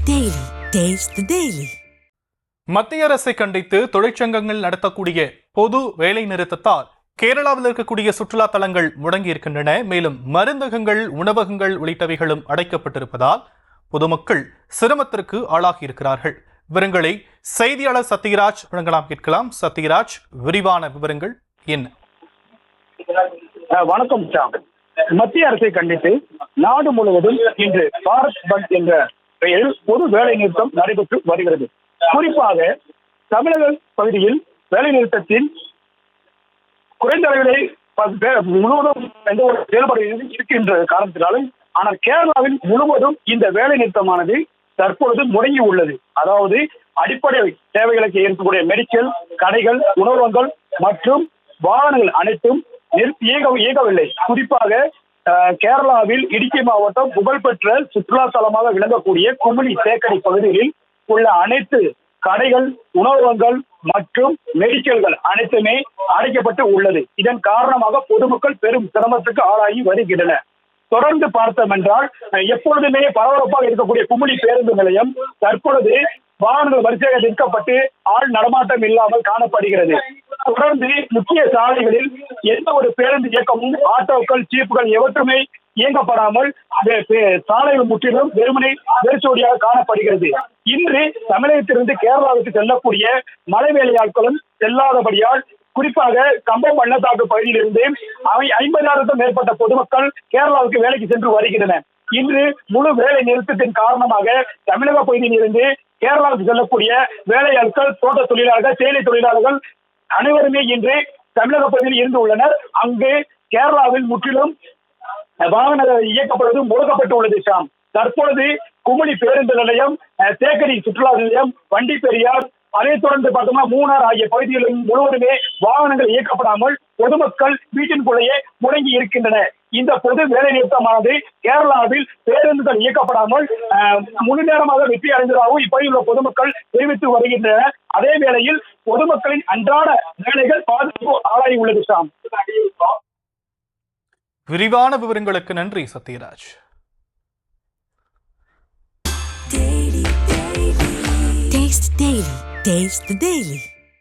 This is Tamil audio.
Daily. Taste the Daily. மத்திய அரசை கண்டித்து தொழிற்சங்கங்கள் நடத்தக்கூடிய பொது வேலை நிறுத்தத்தால் கேரளாவில் இருக்கக்கூடிய சுற்றுலா தலங்கள் முடங்கி இருக்கின்றன. மேலும் மருந்தகங்கள், உணவகங்கள் உள்ளிட்டவைகளும் அடைக்கப்பட்டிருப்பதால் பொதுமக்கள் சிரமத்திற்கு ஆளாகி இருக்கிறார்கள். விவரங்களை செய்தியாளர் சத்யராஜ் வழங்கலாம். கேட்கலாம். சத்யராஜ், விரிவான விவரங்கள் என்ன? வணக்கம் சாம். மத்திய அரசை கண்டித்து நாடு முழுவதும் இன்று பாரத் பந்த் என்ற பெயரில் பொது வேலை நிறுத்தம் நடைபெற்று வருகிறது. குறிப்பாக தமிழக பகுதியில் வேலை நிறுத்தத்தில் குறைந்த அளவிலே முழுவதும் எந்த ஒரு செயல்பாடு இருக்கின்ற காரணத்தினாலும், ஆனால் கேரளாவில் முழுவதும் இந்த வேலை நிறுத்தமானது தற்பொழுது முடங்கி உள்ளது. அதாவது அடிப்படை தேவைகளுக்கு இருக்கக்கூடிய மெடிக்கல், கடைகள், உணவகங்கள் மற்றும் வாகனங்கள் அனைத்தும் இயங்கவில்லை. குறிப்பாக கேரளாவில் இடுக்கி மாவட்டம் புகழ்பெற்ற சுற்றுலா தலமாக விளங்கக்கூடிய குமிளி தேக்கடி பகுதியில் உள்ள அனைத்து கடைகள், உணவகங்கள் மற்றும் மெடிக்கல்கள் அனைத்துமே அடைக்கப்பட்டு உள்ளது. இதன் காரணமாக பொதுமக்கள் பெரும் சிரமத்துக்கு ஆளாகி வருகின்றனர். தொடர்ந்து பார்த்தோம் என்றால், எப்பொழுதுமே பரபரப்பாக இருக்கக்கூடிய குமிளி பேருந்து நிலையம் தற்பொழுது வாகனங்கள் வரிசையாக நிற்கப்பட்டு ஆள் நடமாட்டம் இல்லாமல் காணப்படுகிறது. தொடர்ந்து முக்கிய சாலைகளில் எந்த ஒரு பேருந்து இயக்கமும், ஆட்டோக்கள், ஜீப்புகள் எவற்றுமே இயங்கப்படாமல் சாலைகள் முற்றிலும் வெறுமனை வெறிச்சோடியாக காணப்படுகிறது. இன்று தமிழகத்திலிருந்து கேரளாவுக்கு செல்லக்கூடிய மலை வேலையாட்களும் செல்லாதபடியால், குறிப்பாக கம்பம் பள்ளத்தாக்கு பகுதியிலிருந்து 50,000க்கும் மேற்பட்ட பொதுமக்கள் கேரளாவுக்கு வேலைக்கு சென்று வருகின்றனர். இன்று முழு வேலை நிறுத்தத்தின் காரணமாக தமிழக பகுதியில் இருந்து கேரளாவுக்கு செல்லக்கூடிய வேலையாட்கள், தோட்ட தொழிலாளர்கள், தேயிலை தொழிலாளர்கள் அனைவருமே இன்று தமிழக பகுதியில் இருந்து உள்ளனர். அங்கு கேரளாவில் முற்றிலும் வாகனங்கள் இயக்கப்படுவது முடக்கப்பட்டு உள்ளது. சாம், தற்பொழுது குமிளி பேருந்து நிலையம், தேக்கடி சுற்றுலா நிலையம், வண்டி பெரியார், அதைத் தொடர்ந்து பார்த்தோம்னா மூணார் ஆகிய பகுதிகளில் முழுவதுமே வாகனங்கள் இயக்கப்படாமல் பொதுமக்கள் வீட்டின்குள்ளேயே முடங்கி இருக்கின்றன. இந்த பொது வேலை நிறுத்தமானது கேரளாவில் பேருந்துகள் இயக்கப்படாமல் முழு நேரமாக வெற்றி அடைந்ததாகவும் இப்பகுதியில் உள்ள பொதுமக்கள் தெரிவித்து வருகின்றனர். அதே வேளையில் பொதுமக்களின் அன்றாட வேலைகள் பாதிப்பு ஆளாகி உள்ளது. சாம், விரிவான விவரங்களுக்கு நன்றி சத்யராஜ். Taste the Daily.